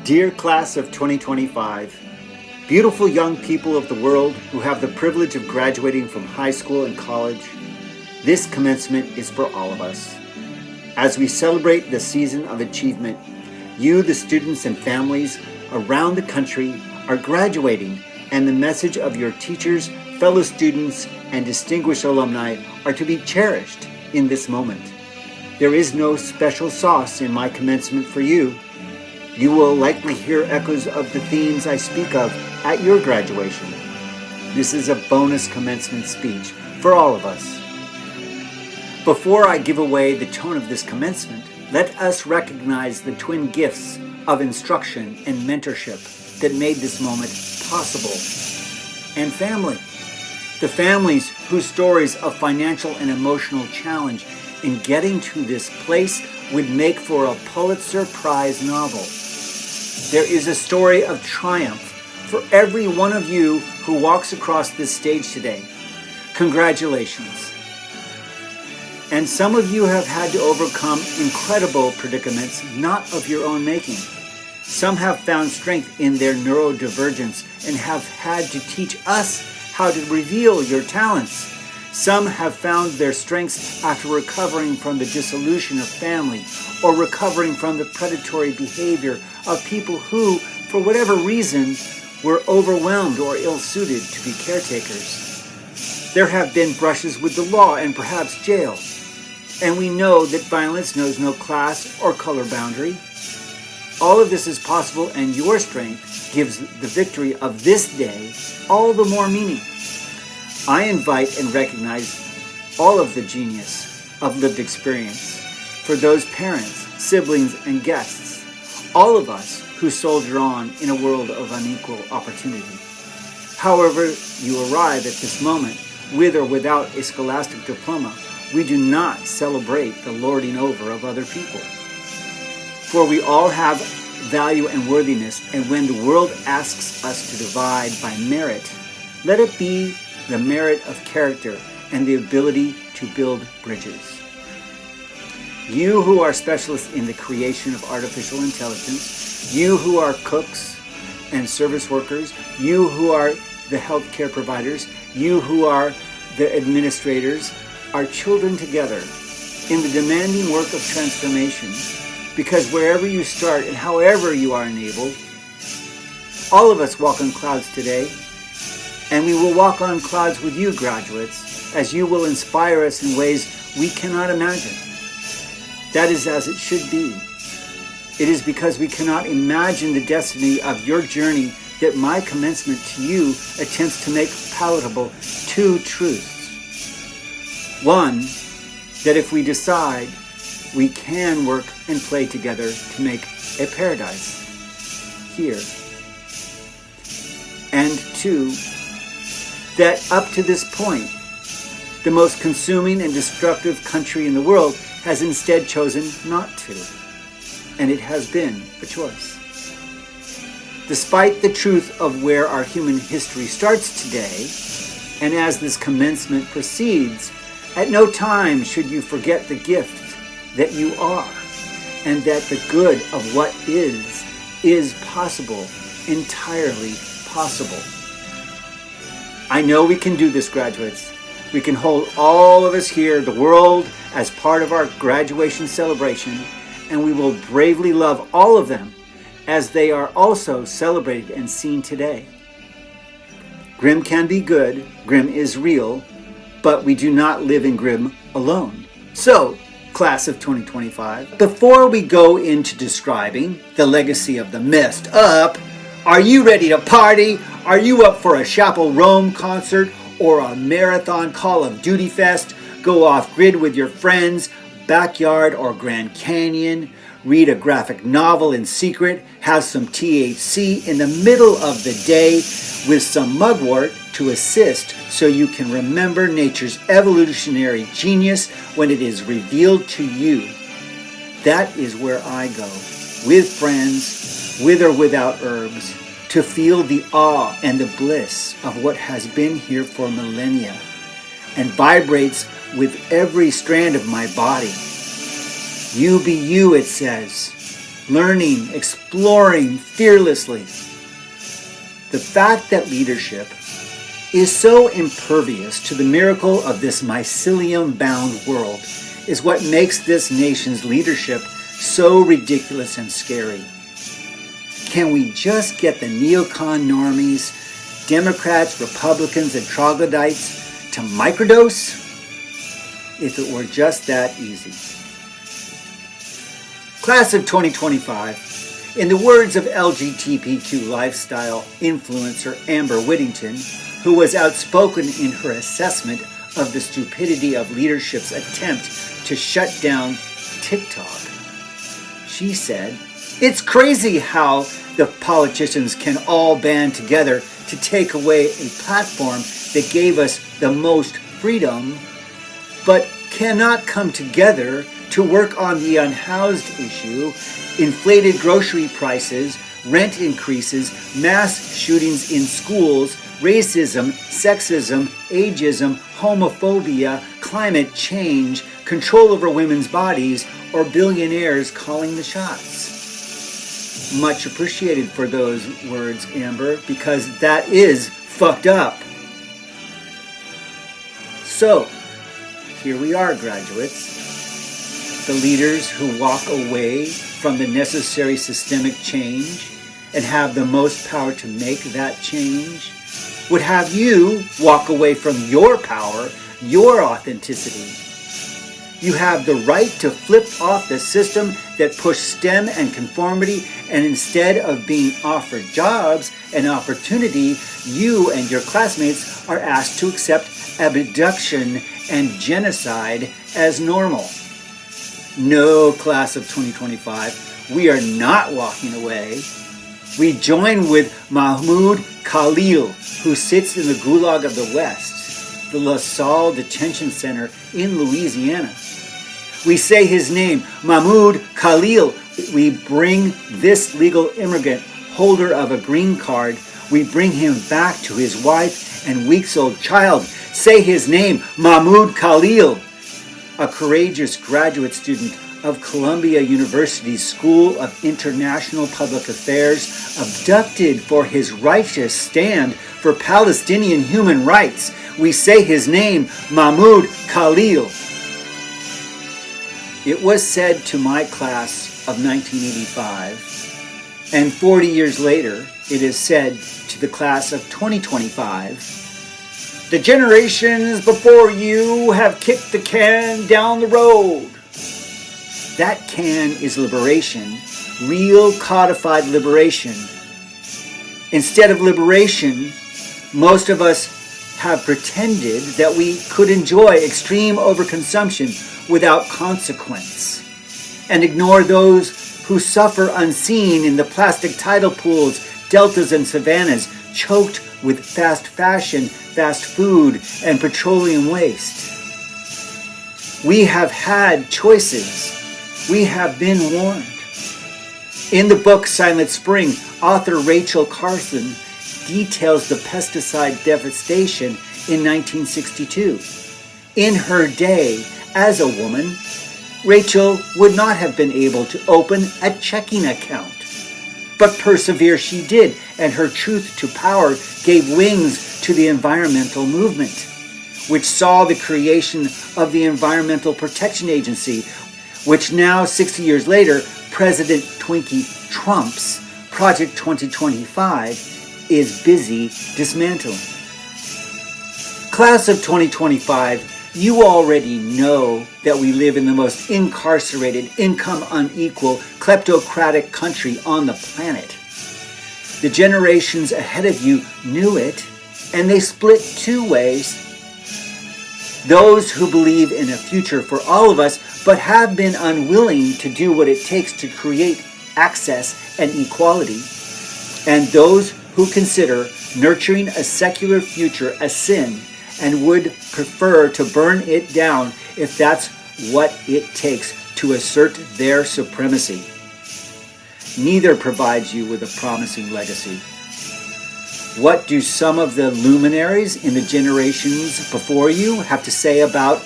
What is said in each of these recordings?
Dear class of 2025, beautiful young people of the world who have the privilege of graduating from high school and college, this commencement is for all of us. As we celebrate the season of achievement, you, the students and families around the country, are graduating, and the message of your teachers, fellow students, and distinguished alumni are to be cherished in this moment. There is no special sauce in my commencement for you. You will likely hear echoes of the themes I speak of at your graduation. This is a bonus commencement speech for all of us. Before I give away the tone of this commencement, let us recognize the twin gifts of instruction and mentorship that made this moment possible. And family. The families whose stories of financial and emotional challenge in getting to this place would make for a Pulitzer Prize novel. There is a story of triumph for every one of you who walks across this stage today. Congratulations. And some of you have had to overcome incredible predicaments not of your own making. Some have found strength in their neurodivergence and have had to teach us how to reveal your talents. Some have found their strengths after recovering from the dissolution of family or recovering from the predatory behavior of people who, for whatever reason, were overwhelmed or ill-suited to be caretakers. There have been brushes with the law and perhaps jail. And we know that violence knows no class or color boundary. All of this is possible, and your strength gives the victory of this day all the more meaning. I invite and recognize all of the genius of lived experience for those parents, siblings, and guests, all of us who soldier on in a world of unequal opportunity. However you arrive at this moment, with or without a scholastic diploma, we do not celebrate the lording over of other people. For we all have value and worthiness, and when the world asks us to divide by merit, let it be the merit of character and the ability to build bridges. You who are specialists in the creation of artificial intelligence, you who are cooks and service workers, you who are the healthcare providers, you who are the administrators, are children together in the demanding work of transformation, because wherever you start and however you are enabled, all of us walk on clouds today, and we will walk on clouds with you, graduates, as you will inspire us in ways we cannot imagine. That is as it should be. It is because we cannot imagine the destiny of your journey that my commencement to you attempts to make palatable two truths. One, that if we decide, we can work and play together to make a paradise here. And two, that up to this point, the most consuming and destructive country in the world has instead chosen not to. And it has been a choice. Despite the truth of where our human history starts today, and as this commencement proceeds, at no time should you forget the gift that you are, and that the good of what is possible, entirely possible. I know we can do this, graduates. We can hold all of us here, the world, as part of our graduation celebration, and we will bravely love all of them as they are also celebrated and seen today. Grim can be good, grim is real, but we do not live in grim alone. So, class of 2025, before we go into describing the legacy of the messed up, are you ready to party? Are you up for a Chapel Rome concert or a marathon Call of Duty fest? Go off grid with your friends, backyard or Grand Canyon, read a graphic novel in secret, have some THC in the middle of the day with some mugwort to assist so you can remember nature's evolutionary genius when it is revealed to you. That is where I go, with friends, with or without herbs, to feel the awe and the bliss of what has been here for millennia and vibrates with every strand of my body. You be you, it says. learning, exploring fearlessly. The fact that leadership is so impervious to the miracle of this mycelium-bound world is what makes this nation's leadership so ridiculous and scary. Can we just get the neocon normies, Democrats, Republicans, and troglodytes to microdose? If it were just that easy. Class of 2025, in the words of LGBTQ lifestyle influencer Amber Whittington, who was outspoken in her assessment of the stupidity of leadership's attempt to shut down TikTok, she said, "It's crazy how the politicians can all band together to take away a platform that gave us the most freedom, but cannot come together to work on the unhoused issue, inflated grocery prices, rent increases, mass shootings in schools, racism, sexism, ageism, homophobia, climate change, control over women's bodies, or billionaires calling the shots." Much appreciated for those words, Amber, because that is fucked up. So, here we are, graduates. The leaders who walk away from the necessary systemic change and have the most power to make that change would have you walk away from your power, your authenticity. You have the right to flip off the system that pushed STEM and conformity, and instead of being offered jobs and opportunity, you and your classmates are asked to accept abduction and genocide as normal. No, class of 2025, we are not walking away. We join with Mahmoud Khalil, who sits in the Gulag of the West, the La Salle Detention Center in Louisiana. We say his name, Mahmoud Khalil. We bring this legal immigrant, holder of a green card, we bring him back to his wife and weeks-old child. Say his name, Mahmoud Khalil, a courageous graduate student of Columbia University's School of International Public Affairs, abducted for his righteous stand for Palestinian human rights. We say his name, Mahmoud Khalil. It was said to my class of 1985, and 40 years later, it is said to the class of 2025, the generations before you have kicked the can down the road. That can is liberation, real codified liberation. Instead of liberation, most of us have pretended that we could enjoy extreme overconsumption without consequence and ignore those who suffer unseen in the plastic tidal pools, deltas, and savannas, choked with fast fashion, fast food, and petroleum waste. We have had choices. We have been warned. In the book Silent Spring, author Rachel Carson details the pesticide devastation in 1962. In her day, as a woman, Rachel would not have been able to open a checking account. But persevere she did, and her truth to power gave wings to the environmental movement, which saw the creation of the Environmental Protection Agency, which now, 60 years later, President Twinkie Trump's Project 2025 is busy dismantling. Class of 2025, you already know that we live in the most incarcerated, income unequal, kleptocratic country on the planet. The generations ahead of you knew it, and they split two ways. Those who believe in a future for all of us, but have been unwilling to do what it takes to create access and equality, and those who consider nurturing a secular future a sin and would prefer to burn it down if that's what it takes to assert their supremacy. Neither provides you with a promising legacy. What do some of the luminaries in the generations before you have to say about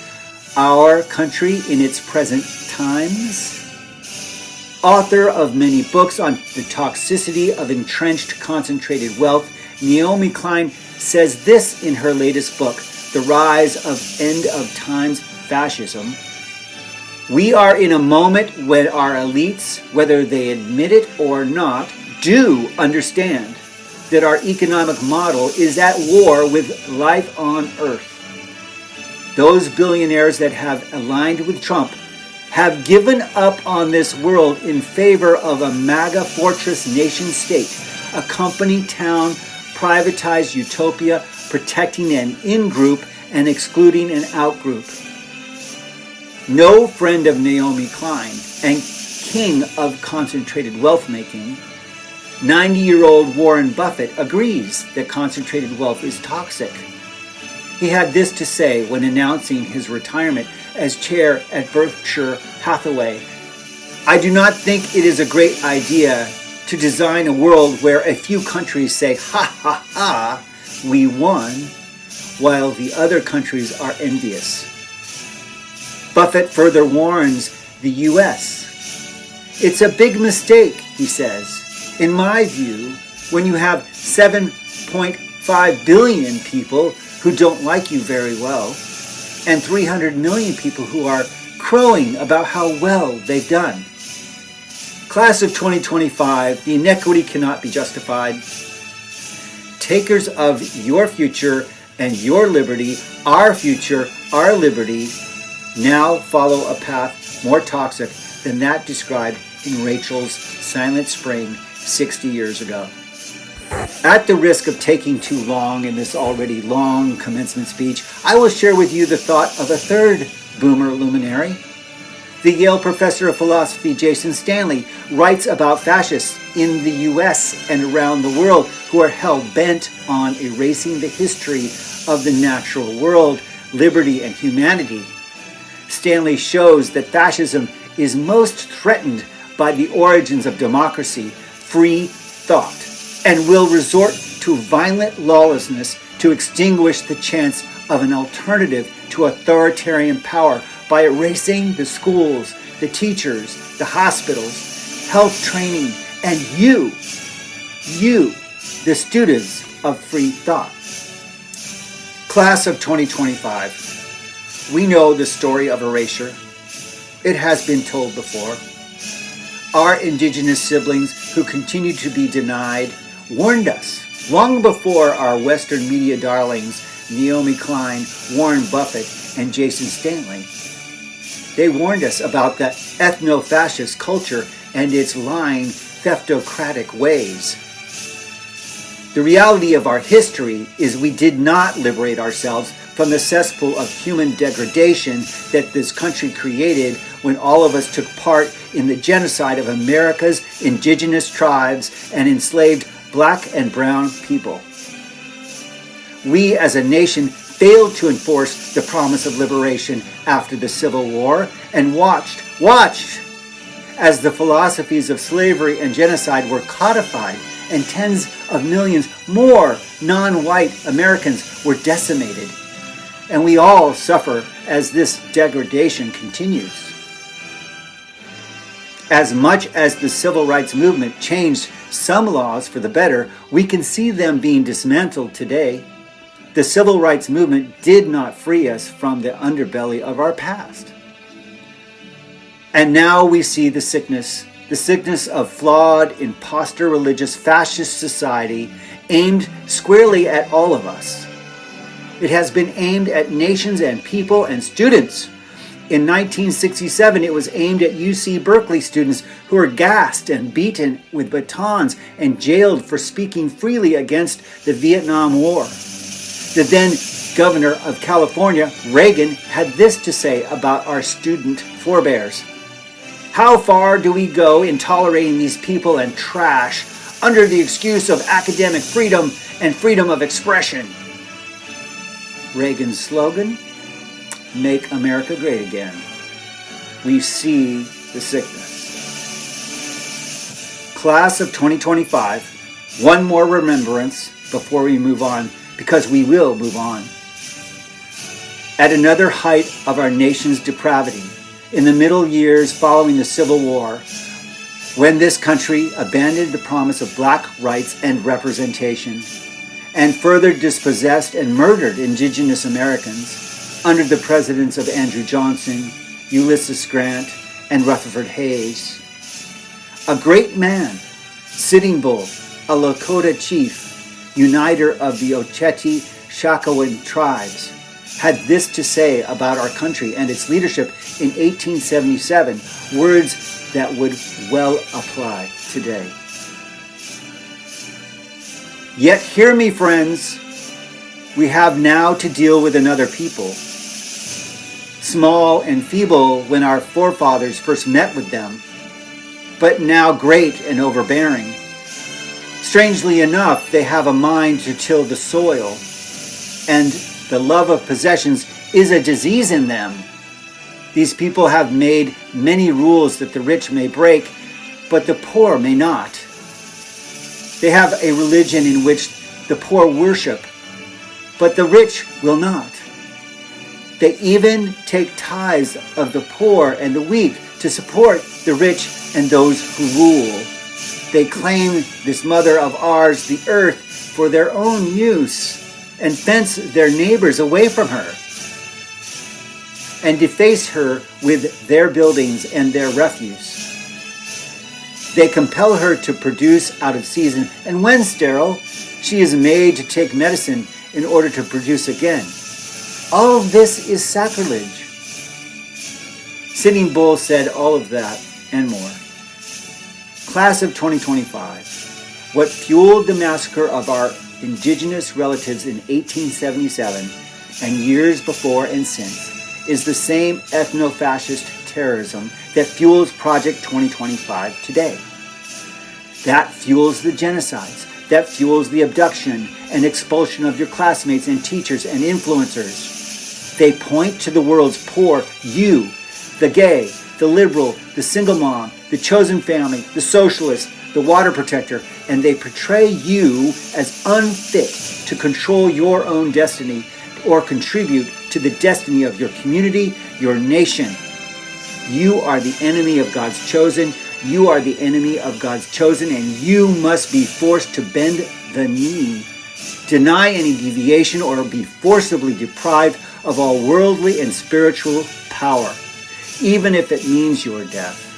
our country in its present times? Author of many books on the toxicity of entrenched concentrated wealth, Naomi Klein says this in her latest book, The Rise of End of Times Fascism. We are in a moment when our elites, whether they admit it or not, do understand that our economic model is at war with life on Earth. Those billionaires that have aligned with Trump have given up on this world in favor of a MAGA fortress nation state, a company town, privatized utopia, protecting an in-group and excluding an out-group. No friend of Naomi Klein and king of concentrated wealth making, 90-year-old Warren Buffett agrees that concentrated wealth is toxic. He had this to say when announcing his retirement as chair at Berkshire Hathaway. I do not think it is a great idea to design a world where a few countries say, ha ha ha, we won, while the other countries are envious. Buffett further warns the U.S. It's a big mistake, he says. In my view, when you have 7.5 billion people who don't like you very well, and 300 million people who are crowing about how well they've done. Class of 2025, the inequity cannot be justified. Takers of your future and your liberty, our future, our liberty, now follow a path more toxic than that described in Rachel's Silent Spring 60 years ago. At the risk of taking too long in this already long commencement speech, I will share with you the thought of a third boomer luminary. The Yale professor of philosophy Jason Stanley writes about fascists in the US and around the world who are hell-bent on erasing the history of the natural world, liberty, and humanity. Stanley shows that fascism is most threatened by the origins of democracy, free thought, and will resort to violent lawlessness to extinguish the chance of an alternative to authoritarian power by erasing the schools, the teachers, the hospitals, health training, and you, the students of free thought. Class of 2025, we know the story of erasure. It has been told before. Our indigenous siblings who continue to be denied warned us long before our Western media darlings, Naomi Klein, Warren Buffett, and Jason Stanley. They warned us about the ethno-fascist culture and its lying, theftocratic ways. The reality of our history is we did not liberate ourselves from the cesspool of human degradation that this country created when all of us took part in the genocide of America's indigenous tribes and enslaved Black and brown people. We as a nation failed to enforce the promise of liberation after the Civil War and watched as the philosophies of slavery and genocide were codified and tens of millions more non-white Americans were decimated. And we all suffer as this degradation continues. As much as the civil rights movement changed some laws for the better, we can see them being dismantled today. The civil rights movement did not free us from the underbelly of our past. And now we see the sickness of flawed, imposter religious fascist society aimed squarely at all of us. It has been aimed at nations and people and students. In 1967, it was aimed at UC Berkeley students who were gassed and beaten with batons and jailed for speaking freely against the Vietnam War. The then governor of California, Reagan, had this to say about our student forebears. How far do we go in tolerating these people and trash under the excuse of academic freedom and freedom of expression? Reagan's slogan, Make America Great Again. We see the sickness. Class of 2025, one more remembrance before we move on, because we will move on. At another height of our nation's depravity, in the middle years following the Civil War, when this country abandoned the promise of black rights and representation and further dispossessed and murdered indigenous Americans under the presidents of Andrew Johnson, Ulysses Grant, and Rutherford Hayes. A great man, Sitting Bull, a Lakota chief, uniter of the Oceti Sakowin tribes, had this to say about our country and its leadership in 1877, words that would well apply today. Yet hear me, friends, we have now to deal with another people, small and feeble when our forefathers first met with them, but now great and overbearing. Strangely enough, they have a mind to till the soil, and the love of possessions is a disease in them. These people have made many rules that the rich may break, but the poor may not. They have a religion in which the poor worship, but the rich will not. They even take tithes of the poor and the weak to support the rich and those who rule. They claim this mother of ours, the earth, for their own use and fence their neighbors away from her and deface her with their buildings and their refuse. They compel her to produce out of season, and when sterile, she is made to take medicine in order to produce again. All of this is sacrilege. Sitting Bull said all of that and more. Class of 2025, what fueled the massacre of our indigenous relatives in 1877 and years before and since is the same ethno-fascist terrorism that fuels Project 2025 today. That fuels the genocides, that fuels the abduction and expulsion of your classmates and teachers and influencers. They point to the world's poor, you, the gay, the liberal, the single mom, the chosen family, the socialist, the water protector, and they portray you as unfit to control your own destiny or contribute to the destiny of your community, your nation. You are the enemy of God's chosen. You are the enemy of God's chosen, and you must be forced to bend the knee, deny any deviation, or be forcibly deprived of all worldly and spiritual power, even if it means your death.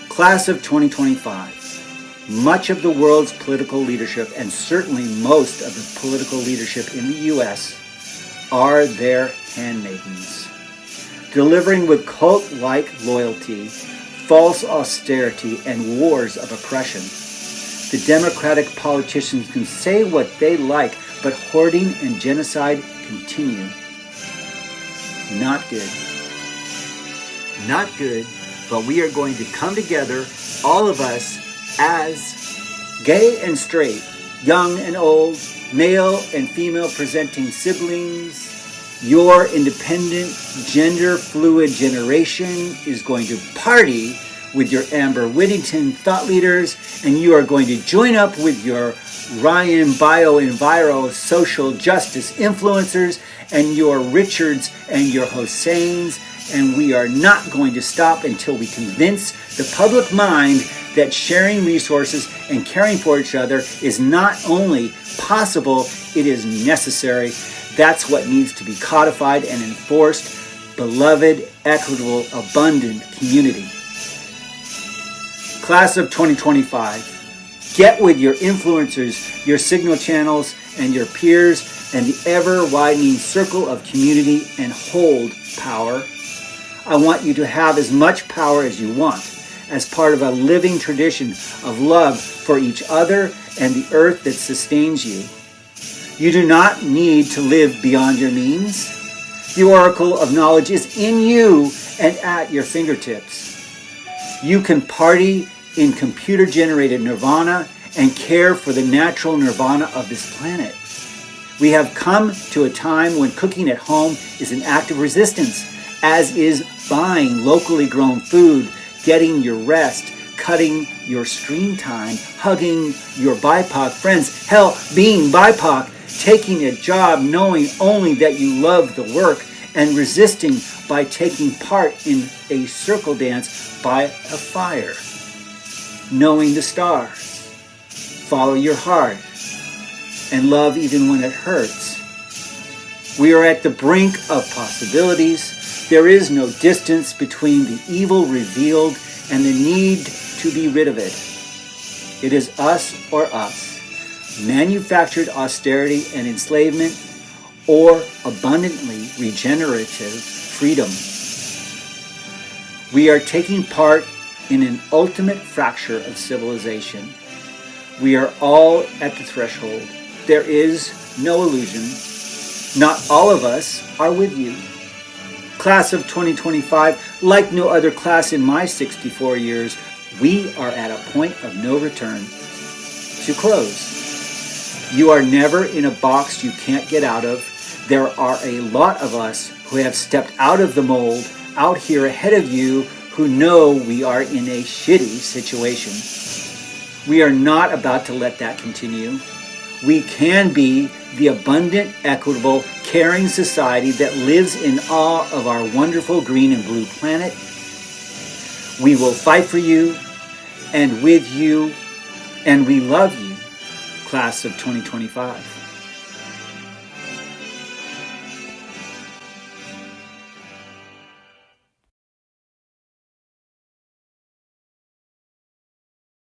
Class of 2025, much of the world's political leadership, and certainly most of the political leadership in the U.S., are their handmaidens, delivering with cult-like loyalty, false austerity, and wars of oppression. The Democratic politicians can say what they like, but hoarding and genocide continue. Not good. Not good, but we are going to come together, all of us, as gay and straight, young and old, male and female presenting siblings. Your independent, gender-fluid generation is going to party with your Amber Whittington thought leaders, and you are going to join up with your Ryan Bio-Enviro social justice influencers and your Richards and your Hosseins, and we are not going to stop until we convince the public mind that sharing resources and caring for each other is not only possible, it is necessary. That's what needs to be codified and enforced. Beloved, equitable, abundant community. Class of 2025, get with your influencers, your signal channels, and your peers, and the ever-widening circle of community, and hold power. I want you to have as much power as you want, as part of a living tradition of love for each other and the earth that sustains you. You do not need to live beyond your means. The oracle of knowledge is in you and at your fingertips. You can party in computer-generated nirvana and care for the natural nirvana of this planet. We have come to a time when cooking at home is an act of resistance, as is buying locally grown food, getting your rest, cutting your screen time, hugging your BIPOC friends, hell, being BIPOC, taking a job knowing only that you love the work, and resisting by taking part in a circle dance by a fire. knowing the stars, follow your heart, and love even when it hurts. We are at the brink of possibilities. There is no distance between the evil revealed and the need to be rid of it. It is us or us, manufactured austerity and enslavement, or abundantly regenerative freedom. We are taking part in an ultimate fracture of civilization. We are all at the threshold. There is no illusion. Not all of us are with you. Class of 2025, like no other class in my 64 years, we are at a point of no return. To close, you are never in a box you can't get out of. There are a lot of us who have stepped out of the mold out here ahead of you who know we are in a shitty situation. We are not about to let that continue. We can be the abundant, equitable, caring society that lives in awe of our wonderful green and blue planet. We will fight for you and with you, and we love you, class of 2025.